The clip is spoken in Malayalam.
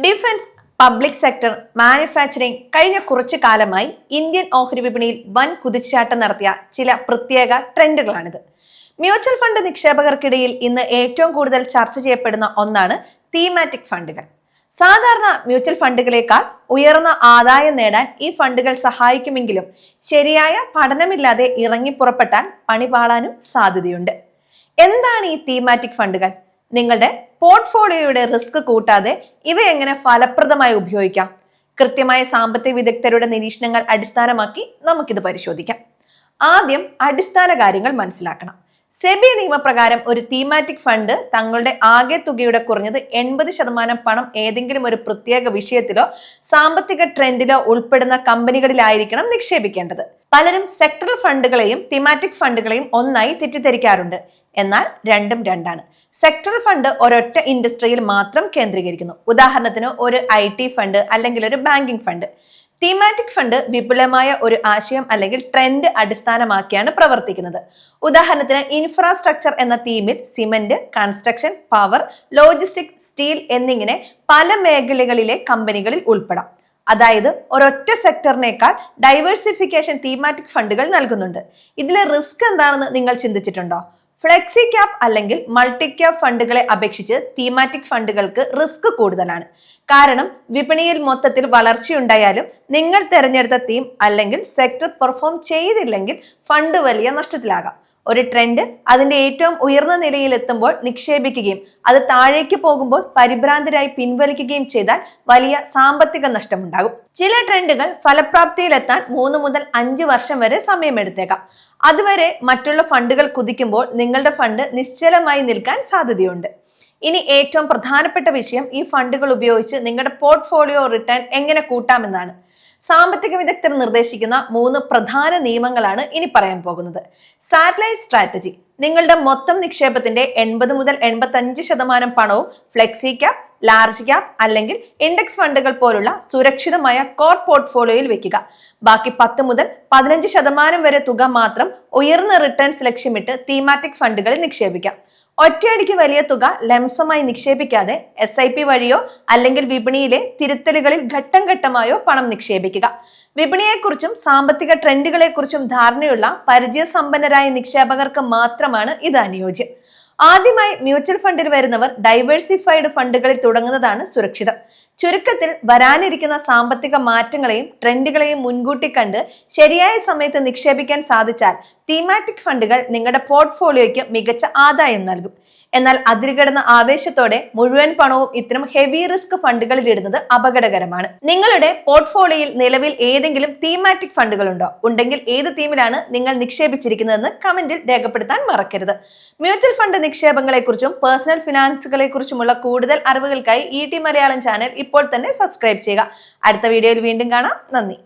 ഡിഫൻസ്, പബ്ലിക് സെക്ടർ, മാനുഫാക്ചറിംഗ് കഴിഞ്ഞ കുറച്ചു കാലമായി ഇന്ത്യൻ ഓഹരി വിപണിയിൽ വൻ കുതിച്ചുചാട്ടം നടത്തിയ ചില പ്രത്യേക ട്രെൻഡുകളാണിത്. മ്യൂച്വൽ ഫണ്ട് നിക്ഷേപകർക്കിടയിൽ ഇന്ന് ഏറ്റവും കൂടുതൽ ചർച്ച ചെയ്യപ്പെടുന്ന ഒന്നാണ് തീമാറ്റിക് ഫണ്ടുകൾ. സാധാരണ മ്യൂച്വൽ ഫണ്ടുകളേക്കാൾ ഉയർന്ന ആദായം നേടാൻ ഈ ഫണ്ടുകൾ സഹായിക്കുമെങ്കിലും ശരിയായ പഠനമില്ലാതെ ഇറങ്ങിപ്പുറപ്പെട്ടാൽ പണിപാളാനും സാധ്യതയുണ്ട്. എന്താണ് ഈ തീമാറ്റിക് ഫണ്ടുകൾ? നിങ്ങളുടെ പോർട്ട്ഫോളിയോയുടെ റിസ്ക് കൂട്ടാതെ ഇവ എങ്ങനെ ഫലപ്രദമായി ഉപയോഗിക്കാം? കൃത്യമായ സാമ്പത്തിക വിദഗ്ധരുടെ നിരീക്ഷണങ്ങൾ അടിസ്ഥാനമാക്കി നമുക്കിത് പരിശോധിക്കാം. ആദ്യം അടിസ്ഥാന കാര്യങ്ങൾ മനസ്സിലാക്കണം. സെബി നിയമപ്രകാരം ഒരു തീമാറ്റിക് ഫണ്ട് തങ്ങളുടെ ആകെ തുകയുടെ കുറഞ്ഞത് 80% പണം ഏതെങ്കിലും ഒരു പ്രത്യേക വിഷയത്തിലോ സാമ്പത്തിക ട്രെൻഡിലോ ഉൾപ്പെടുന്ന കമ്പനികളിലായിരിക്കണം നിക്ഷേപിക്കേണ്ടത്. പലരും സെക്ടറൽ ഫണ്ടുകളെയും തീമാറ്റിക് ഫണ്ടുകളെയും ഒന്നായി തെറ്റിദ്ധരിക്കാറുണ്ട്. എന്നാൽ രണ്ടും രണ്ടാണ്. സെക്ടറൽ ഫണ്ട് ഒരൊറ്റ ഇൻഡസ്ട്രിയിൽ മാത്രം കേന്ദ്രീകരിക്കുന്നു. ഉദാഹരണത്തിന് ഒരു IT ഫണ്ട് അല്ലെങ്കിൽ ഒരു ബാങ്കിംഗ് ഫണ്ട്. തീമാറ്റിക് ഫണ്ട് വിപുലമായ ഒരു ആശയം അല്ലെങ്കിൽ ട്രെൻഡ് അടിസ്ഥാനമാക്കിയാണ് പ്രവർത്തിക്കുന്നത്. ഉദാഹരണത്തിന് ഇൻഫ്രാസ്ട്രക്ചർ എന്ന തീമിൽ cement, construction, power, logistic, steel എന്നിങ്ങനെ പല മേഖലകളിലെ കമ്പനികളിൽ ഉൾപ്പെടാം. അതായത് ഒരൊറ്റ സെക്ടറിനേക്കാൾ ഡൈവേഴ്സിഫിക്കേഷൻ തീമാറ്റിക് ഫണ്ടുകൾ നൽകുന്നുണ്ട്. ഇതിലെ റിസ്ക് എന്താണെന്ന് നിങ്ങൾ ചിന്തിച്ചിട്ടുണ്ടോ? ഫ്ലെക്സി ക്യാപ് അല്ലെങ്കിൽ മൾട്ടി ക്യാപ് ഫണ്ടുകളെ അപേക്ഷിച്ച് തീമാറ്റിക് ഫണ്ടുകൾക്ക് റിസ്ക് കൂടുതലാണ്. കാരണം വിപണിയിൽ മൊത്തത്തിൽ വളർച്ചയുണ്ടായാലും നിങ്ങൾ തിരഞ്ഞെടുത്ത തീം അല്ലെങ്കിൽ സെക്ടർ പെർഫോം ചെയ്തില്ലെങ്കിൽ ഫണ്ട് വലിയ നഷ്ടത്തിലാകാം. ഒരു ട്രെൻഡ് അതിന്റെ ഏറ്റവും ഉയർന്ന നിലയിൽ എത്തുമ്പോൾ നിക്ഷേപിക്കുകയും അത് താഴേക്ക് പോകുമ്പോൾ പരിഭ്രാന്തരായി പിൻവലിക്കുകയും ചെയ്താൽ വലിയ സാമ്പത്തിക നഷ്ടമുണ്ടാകും. ചില ട്രെൻഡുകൾ ഫലപ്രാപ്തിയിലെത്താൻ 3 മുതൽ 5 വർഷം വരെ സമയമെടുത്തേക്കാം. അതുവരെ മറ്റുള്ള ഫണ്ടുകൾ കുതിക്കുമ്പോൾ നിങ്ങളുടെ ഫണ്ട് നിശ്ചലമായി നിൽക്കാൻ സാധ്യതയുണ്ട്. ഇനി ഏറ്റവും പ്രധാനപ്പെട്ട വിഷയം ഈ ഫണ്ടുകൾ ഉപയോഗിച്ച് നിങ്ങളുടെ പോർട്ട്ഫോളിയോ റിട്ടേൺ എങ്ങനെ കൂട്ടാമെന്നാണ്. സാമ്പത്തിക വിദഗ്ധർ നിർദ്ദേശിക്കുന്ന 3 പ്രധാന നിയമങ്ങളാണ് ഇനി പറയാൻ പോകുന്നത്. Satellite strategy. നിങ്ങളുടെ മൊത്തം നിക്ഷേപത്തിന്റെ 80 മുതൽ 85% പണവും ഫ്ലെക്സി ക്യാപ്, ലാർജ് ക്യാപ് അല്ലെങ്കിൽ ഇൻഡെക്സ് ഫണ്ടുകൾ പോലുള്ള സുരക്ഷിതമായ കോർ പോർട്ട്ഫോളിയോയിൽ വെക്കുക. ബാക്കി 10 മുതൽ 15% വരെ തുക മാത്രം ഉയർന്ന റിട്ടേൺസ് ലക്ഷ്യമിട്ട് തീമാറ്റിക് ഫണ്ടുകളിൽ നിക്ഷേപിക്കാം. ഒറ്റയടിക്ക് വലിയ തുക ലംസമായി നിക്ഷേപിക്കാതെ SIP വഴിയോ അല്ലെങ്കിൽ വിപണിയിലെ തിരുത്തലുകളിൽ ഘട്ടം ഘട്ടമായോ പണം നിക്ഷേപിക്കുക. വിപണിയെക്കുറിച്ചും സാമ്പത്തിക ട്രെൻഡുകളെക്കുറിച്ചും ധാരണയുള്ള പരിചയസമ്പന്നരായ നിക്ഷേപകർക്ക് മാത്രമാണ് ഇത് അനുയോജ്യം. ആദ്യമായി മ്യൂച്വൽ ഫണ്ടിൽ വരുന്നവർ ഡൈവേഴ്സിഫൈഡ് ഫണ്ടുകളിൽ തുടങ്ങുന്നതാണ് സുരക്ഷിതം. ചുരുക്കത്തിൽ വരാനിരിക്കുന്ന സാമ്പത്തിക മാറ്റങ്ങളെയും ട്രെൻഡുകളെയും മുൻകൂട്ടി കണ്ട് ശരിയായ സമയത്ത് നിക്ഷേപിക്കാൻ സാധിച്ചാൽ തീമാറ്റിക് ഫണ്ടുകൾ നിങ്ങളുടെ പോർട്ട്ഫോളിയോയ്ക്ക് മികച്ച ആദായം നൽകും. എന്നാൽ അതിരുകടന്ന ആവേശത്തോടെ മുഴുവൻ പണവും ഇത്തരം ഹെവി റിസ്ക് ഫണ്ടുകളിൽ ഇടുന്നത് അപകടകരമാണ്. നിങ്ങളുടെ പോർട്ട്ഫോളിയോയിൽ നിലവിൽ ഏതെങ്കിലും തീമാറ്റിക് ഫണ്ടുകൾ ഉണ്ടോ? ഉണ്ടെങ്കിൽ ഏത് തീമിലാണ് നിങ്ങൾ നിക്ഷേപിച്ചിരിക്കുന്നതെന്ന് കമന്റിൽ രേഖപ്പെടുത്താൻ മറക്കരുത്. മ്യൂച്വൽ ഫണ്ട് നിക്ഷേപങ്ങളെക്കുറിച്ചും പേഴ്സണൽ ഫിനാൻസുകളെ കുറിച്ചുമുള്ള കൂടുതൽ അറിവുകൾക്കായി ET മലയാളം ചാനൽ ഇപ്പോൾ തന്നെ സബ്സ്ക്രൈബ് ചെയ്യുക. അടുത്ത വീഡിയോയിൽ വീണ്ടും കാണാം. നന്ദി.